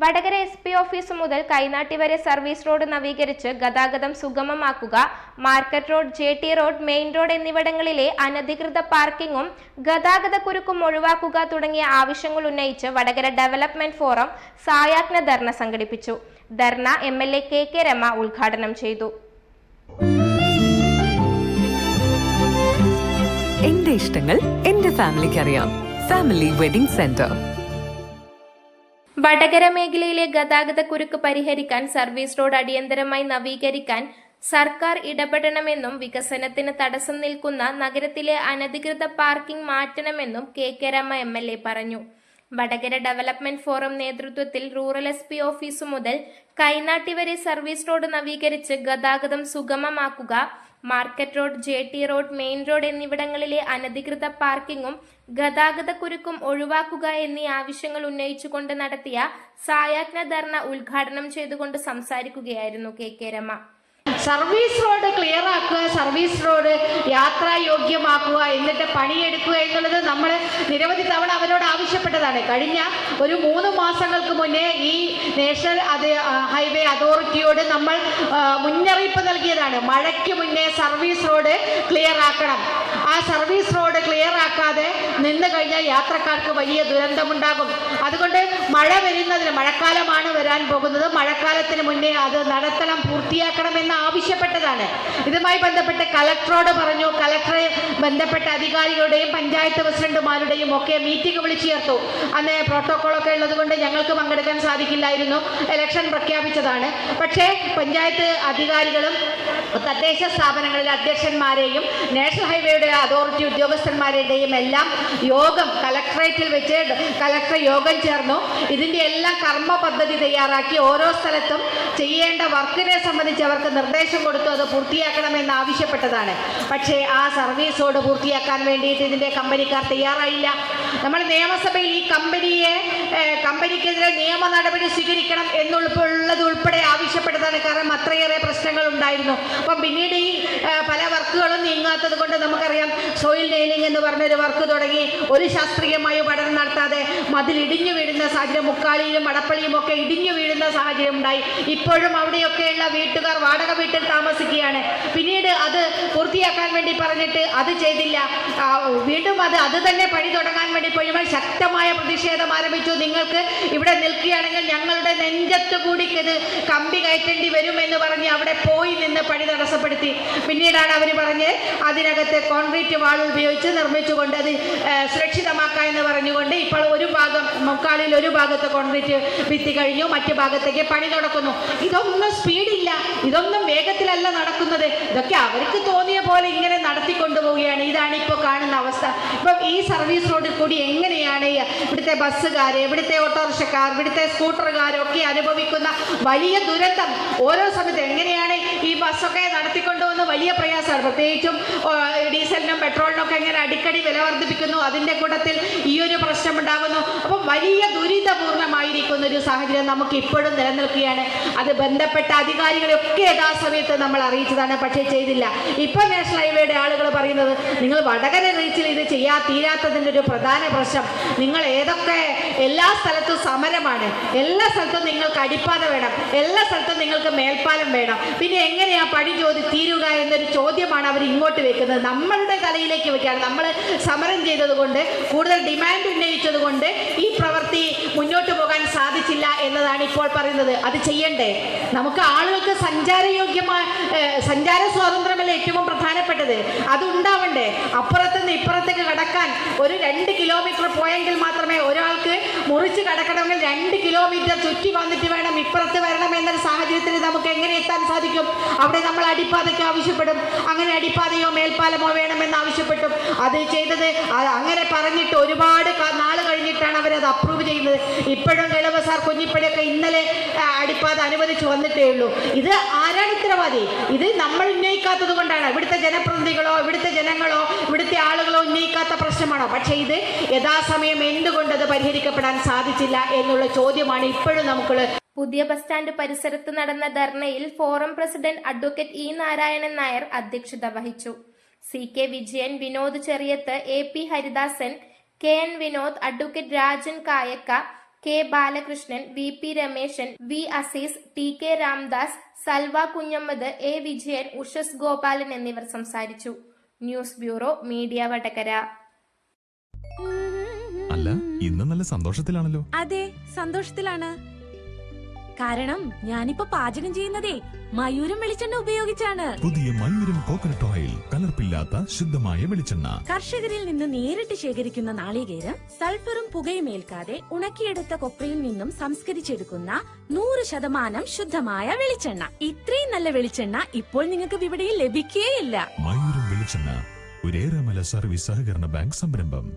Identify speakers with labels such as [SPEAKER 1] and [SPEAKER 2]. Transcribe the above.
[SPEAKER 1] Vadakara SP office മുതൽ കൈനാട്ടി വരെ service road നവീകരിച്ച് ഗതാഗതം സുഗമമാക്കുക, market road, JT road, main road എന്നിവിടങ്ങളിലെ അനധികൃത പാർക്കിംഗും ഗതാഗതക്കുരുക്കും ഒഴിവാക്കുക തുടങ്ങിയ ആവശ്യങ്ങൾ ഉന്നയിച്ച് വടകര ഡെവലപ്മെന്റ് ഫോറം സായാജ്ഞ ധർണ സംഘടിപ്പിച്ചു. ധർണ MLA KK രമ ഉദ്ഘാടനം ചെയ്തു.
[SPEAKER 2] എന്റെ ഇഷ്ടങ്ങൾ എന്റെ ഫാമിലിക്ക് അറിയാം. Family wedding centre.
[SPEAKER 1] വടകര മേഖലയിലെ ഗതാഗതക്കുരുക്ക് പരിഹരിക്കാൻ സർവീസ് റോഡ് അടിയന്തരമായി നവീകരിക്കാൻ സർക്കാർ ഇടപെടണമെന്നും വികസനത്തിന് തടസ്സം നിൽക്കുന്ന നഗരത്തിലെ അനധികൃത പാർക്കിംഗ് മാറ്റണമെന്നും KK രമ MLA പറഞ്ഞു. വടകര ഡെവലപ്മെന്റ് ഫോറം നേതൃത്വത്തിൽ റൂറൽ SP ഓഫീസ് മുതൽ കൈനാട്ടി വരെ സർവീസ് റോഡ് നവീകരിച്ച് ഗതാഗതം സുഗമമാക്കുക, market road, JT road, main road എന്നിവിടങ്ങളിലെ അനധികൃത പാർക്കിംഗും ഗതാഗതക്കുരുക്കും ഒഴിവാക്കുക എന്നീ ആവശ്യങ്ങൾ ഉന്നയിച്ചുകൊണ്ട് നടത്തിയ സായാജ്ഞ ധർണ ഉദ്ഘാടനം ചെയ്തുകൊണ്ട് സംസാരിക്കുകയായിരുന്നു KK Rama.
[SPEAKER 3] Service road clear ആക്കുക, സർവീസ് റോഡ് യാത്രായോഗ്യമാക്കുക, എന്നിട്ട് പണിയെടുക്കുക എന്നുള്ളത് നമ്മൾ നിരവധി തവണ അവരോട് ആവശ്യപ്പെട്ടതാണ്. കഴിഞ്ഞ ഒരു 3 മാസങ്ങൾക്ക് മുന്നേ ഈ നാഷണൽ ഹൈവേ അതോറിറ്റിയോട് നമ്മൾ മുന്നറിയിപ്പ് നൽകിയതാണ്. മഴയ്ക്ക് മുന്നേ സർവീസ് റോഡ് ക്ലിയർ ആക്കണം. ആ സർവീസ് റോഡ് ക്ലിയർ ആക്കാതെ നിന്ന് കഴിഞ്ഞാൽ യാത്രക്കാർക്ക് വലിയ ദുരന്തമുണ്ടാകും. അതുകൊണ്ട് മഴക്കാലമാണ് വരാൻ പോകുന്നത്. മഴക്കാലത്തിന് മുന്നേ അത് നടത്തണം, പൂർത്തിയാക്കണമെന്ന് ആവശ്യപ്പെട്ടതാണ്. ഇതുമായി ബന്ധപ്പെട്ട് കളക്ടറോട് പറഞ്ഞു. കളക്ടറെ ബന്ധപ്പെട്ട അധികാരികളുടെയും പഞ്ചായത്ത് പ്രസിഡന്റുമാരുടെയും ഒക്കെ മീറ്റിംഗ് വിളിച്ചു ചേർത്തു. അന്ന് പ്രോട്ടോകോളൊക്കെ ഉള്ളത് കൊണ്ട് ഞങ്ങൾക്ക് പങ്കെടുക്കാൻ സാധിക്കില്ലായിരുന്നു. ഇലക്ഷൻ പ്രഖ്യാപിച്ചതാണ്. പക്ഷേ പഞ്ചായത്ത് അധികാരികളും തദ്ദേശ സ്ഥാപനങ്ങളിലെ അധ്യക്ഷന്മാരെയും നാഷണൽ ഹൈവേയുടെ അതോറിറ്റി ഉദ്യോഗസ്ഥന്മാരുടെയും എല്ലാം യോഗം കളക്ടറേറ്റിൽ വെച്ച് കളക്ടർ യോഗം ചേർന്നു. ഇതിൻ്റെ എല്ലാം കർമ്മ പദ്ധതി തയ്യാറാക്കി ഓരോ സ്ഥലത്തും ചെയ്യേണ്ട വർക്കിനെ സംബന്ധിച്ച് അവർക്ക് നിർദ്ദേശം കൊടുത്തു. അത് പൂർത്തിയാക്കണമെന്ന് ആവശ്യപ്പെട്ടതാണ്. പക്ഷേ ആ സർവീസ് റോഡ് പൂർത്തിയാക്കാൻ വേണ്ടിയിട്ട് ഇതിൻ്റെ കമ്പനിക്കാർ തയ്യാറായില്ല. നമ്മൾ നിയമസഭയിൽ ഈ കമ്പനിക്കെതിരെ നിയമ നടപടി സ്വീകരിക്കണം എന്നുള്ളത് ഉൾപ്പെടെ ആവശ്യപ്പെട്ടതാണ്. കാരണം അത്രയേറെ പ്രശ്നങ്ങൾ ഉണ്ടായിരുന്നു. അപ്പം പിന്നീട് ഈ പല വർക്കുകളും നീങ്ങാത്തത് കൊണ്ട് നമുക്കറിയാം, സോയിൽ നെയിലിംഗ് എന്ന് പറഞ്ഞൊരു വർക്ക് തുടങ്ങി. ഒരു ശാസ്ത്രീയമായ പഠനം നടത്താതെ മതിൽ ഇടിഞ്ഞു വീഴുന്ന സാഹചര്യം, മുക്കാളിയിലും മടപ്പള്ളിയും ഒക്കെ ഇടിഞ്ഞു വീഴുന്ന സാഹചര്യം ഉണ്ടായി. ഇപ്പോഴും അവിടെയൊക്കെയുള്ള വീട്ടുകാർ വാടക വീട്ടിൽ താമസിക്കുകയാണ്. പിന്നീട് അത് പൂർത്തിയാക്കാൻ വേണ്ടി പറഞ്ഞിട്ട് അത് ചെയ്തില്ല. വീണ്ടും അത് തന്നെ പണി തുടങ്ങാൻ വേണ്ടി പോയപ്പോൾ ശക്തമായ പ്രതിഷേധം ആരംഭിച്ചു. നിങ്ങൾക്ക് ഇവിടെ നിൽക്കുകയാണെങ്കിൽ ഞങ്ങളുടെ നെഞ്ചത്ത് കൂടി ഇത് കമ്പി കയറ്റേണ്ടി വരുമെന്ന് പറഞ്ഞ് അവിടെ പോയി നിന്ന് പണി തടസ്സപ്പെടുത്തി. പിന്നീടാണ് അവർ പറഞ്ഞ് അതിനകത്ത് കോൺക്രീറ്റ് വാൾ ഉപയോഗിച്ച് നിർമ്മിച്ചുകൊണ്ട് അത് സുരക്ഷിതമാക്കുക എന്ന് പറഞ്ഞുകൊണ്ട് ഇപ്പോൾ ഒരു ഭാഗം മുക്കാളിൽ ഒരു ഭാഗത്ത് കോൺക്രീറ്റ് ഭിത്തി കഴിഞ്ഞു, മറ്റു ഭാഗത്തേക്ക് പണി നടക്കുന്നു. ഇതൊന്നും സ്പീഡില്ല, ഇതൊന്നും വേഗത്തിലല്ല നടക്കുന്നത്. ഇതൊക്കെ അവർക്ക് തോന്നിയ പോലെ ഇങ്ങനെ നടത്തിക്കൊണ്ടുപോവുകയാണ്. ഇതാണ് ഇപ്പോൾ കാണുന്ന അവസ്ഥ. ഇപ്പം ഈ സർവീസ് റോഡിൽ കൂടി എങ്ങനെയാണ് ഇവിടുത്തെ ബസ്സുകാർ, ഇവിടുത്തെ ഓട്ടോറിക്ഷക്കാർ, ഇവിടുത്തെ സ്കൂട്ടറുകാരൊക്കെ അനുഭവിക്കുന്ന വലിയ ദുരന്തം. ഓരോ സമയത്ത് എങ്ങനെയാണ് ഈ ബസ്സൊക്കെ നടത്തിക്കൊണ്ടുവന്ന് വലിയ പ്രയാസമാണ്. പ്രത്യേകിച്ചും ഡീസലിനും പെട്രോളിനും ഒക്കെ എങ്ങനെ അടിക്കടി വില വർദ്ധിപ്പിക്കുന്നു, അതിൻ്റെ കൂട്ടത്തിൽ ഈ ഒരു പ്രശ്നം ഉണ്ടാകുന്നു. അപ്പം വലിയ ദുരിതപൂർണമായിരിക്കുന്ന ഒരു സാഹചര്യം നമുക്ക് ഇപ്പോഴും നിലനിൽക്കുകയാണ്. അത് ബന്ധപ്പെട്ട അധികാരികളെയൊക്കെ യഥാസമയത്ത് നമ്മൾ അറിയിച്ചതാണ്, പക്ഷേ ചെയ്തില്ല. ഇപ്പോൾ നാഷണൽ ഹൈവേയുടെ ആളുകൾ പറയുന്നത്, നിങ്ങൾ വടകര റീച്ചിൽ ഇത് തീരാത്തതിൻ്റെ ഒരു പ്രധാന പ്രശ്നം, നിങ്ങൾ എല്ലാ സ്ഥലത്തും സമരമാണ്, എല്ലാ സ്ഥലത്തും നിങ്ങൾക്ക് അടിപ്പാത വേണം, എല്ലാ സ്ഥലത്തും നിങ്ങൾക്ക് മേൽപ്പാലം വേണം, പിന്നെ എങ്ങനെയാ പണി തീരുക എന്നൊരു ചോദ്യമാണ് അവർ ഇങ്ങോട്ട് വെക്കുന്നത്. നമ്മളുടെ തലയിലേക്ക് വെക്കുകയാണ്. നമ്മൾ സമരം ചെയ്തതുകൊണ്ട്, കൂടുതൽ ഡിമാൻഡ് ഉന്നയിച്ചത് കൊണ്ട് ഈ പ്രവൃത്തി മുന്നോട്ട് പോകാൻ സാധിച്ചില്ല എന്നതാണ് ഇപ്പോൾ പറയുന്നത്. അത് ചെയ്യണ്ടേ? നമുക്ക് ആളുകൾക്ക് സഞ്ചാര സ്വാതന്ത്ര്യമല്ല ഏറ്റവും പ്രധാനപ്പെട്ടത്, അത് ഉണ്ടാവണ്ടേ? അപ്പുറത്തുനിന്ന് ഇപ്പുറത്തേക്ക് കടക്കാൻ ഒരു 2 കിലോമീറ്റർ പോയെങ്കിൽ മാത്രമേ ഒരാൾക്ക് മുറിച്ച് കടക്കണമെങ്കിൽ 2 കിലോമീറ്റർ ചുറ്റി വന്നിട്ട് വേണം ഇപ്പുറത്ത് വരണം എന്നൊരു സാഹചര്യത്തിൽ നമുക്ക് എങ്ങനെ എത്താൻ സാധിക്കും? അവിടെ നമ്മൾ അടിപ്പാതയ്ക്ക് ആവശ്യപ്പെടും. അങ്ങനെ അടിപ്പാതയോ മേൽപ്പാലമോ വേണമെന്ന് ആവശ്യപ്പെട്ടും അത് ചെയ്തത് അങ്ങനെ പറഞ്ഞിട്ട് ഒരുപാട് നാൾ കഴിഞ്ഞിട്ടാണ് അവരത് അപ്രൂവ് ചെയ്യുന്നത്. ഇപ്പോഴും ഗളവസാർ കുഞ്ഞിപ്പടിയൊക്കെ ഇന്നലെ അടിപ്പാത അനുവദിച്ചു വന്നിട്ടേ ഉള്ളൂ. ഇത് ആരാണ് ഉത്തരവാദി? ഇത് നമ്മൾ ഉന്നയിക്കാത്തത് കൊണ്ടാണ്. ഇവിടുത്തെ ജനപ്രതിനിധികളോ ഇവിടുത്തെ ജനങ്ങളോ ഇവിടുത്തെ ആളുകളോ ഉന്നയിക്കാത്ത പ്രശ്നമാണോ? പക്ഷേ ഇത് യഥാസമയം എന്തുകൊണ്ടത് പരിഹരിക്കപ്പെടാൻ സാധിച്ചില്ല എന്നുള്ള ചോദ്യമാണ് ഇപ്പോഴും നമുക്കുള്ളത്.
[SPEAKER 1] പുതിയ ബസ് സ്റ്റാൻഡ് പരിസരത്ത് നടന്ന ധർണയിൽ forum president advocate E Narayanan Nair അധ്യക്ഷത വഹിച്ചു. CK Vijayan, Vinod Cheriyath, AP Haridasan, KN Vinod, advocate Rajan Kayakka, K Balakrishnan, V P Rameshan, V Azeez, T K Ramdas, Salva Kunhammad, A Vijayan, Ushas Gopalan എന്നിവർ സംസാരിച്ചു. News bureau, media Vadakara.
[SPEAKER 4] അല്ല, ഇന്ന് നല്ല സന്തോഷത്തിലാണല്ലോ.
[SPEAKER 5] അതെ, സന്തോഷത്തിലാണ്. കാരണം ഞാനിപ്പോ പാചകം ചെയ്യുന്നതേ മയൂരം വെളിച്ചെണ്ണ ഉപയോഗിച്ചാണ്.
[SPEAKER 4] പുതിയ മയൂരം കോക്കനട്ട് ഓയിൽ, കലർപ്പില്ലാത്ത ശുദ്ധമായ വെളിച്ചെണ്ണ.
[SPEAKER 5] കർഷകരിൽ നിന്ന് നേരിട്ട് ശേഖരിക്കുന്ന നാളികേരം സൾഫറും പുകയും ഏൽക്കാതെ ഉണക്കിയെടുത്ത കൊപ്രയിൽ നിന്നും സംസ്കരിച്ചെടുക്കുന്ന 100% ശുദ്ധമായ വെളിച്ചെണ്ണ. ഇത്രയും നല്ല വെളിച്ചെണ്ണ ഇപ്പോൾ നിങ്ങൾക്ക് വിപണിയിൽ ലഭിക്കുകയില്ല.
[SPEAKER 4] മയൂരം വെളിച്ചെണ്ണ, ഒരു ഏറെമല സർവീസ് സഹകരണ ബാങ്ക് സംരംഭം.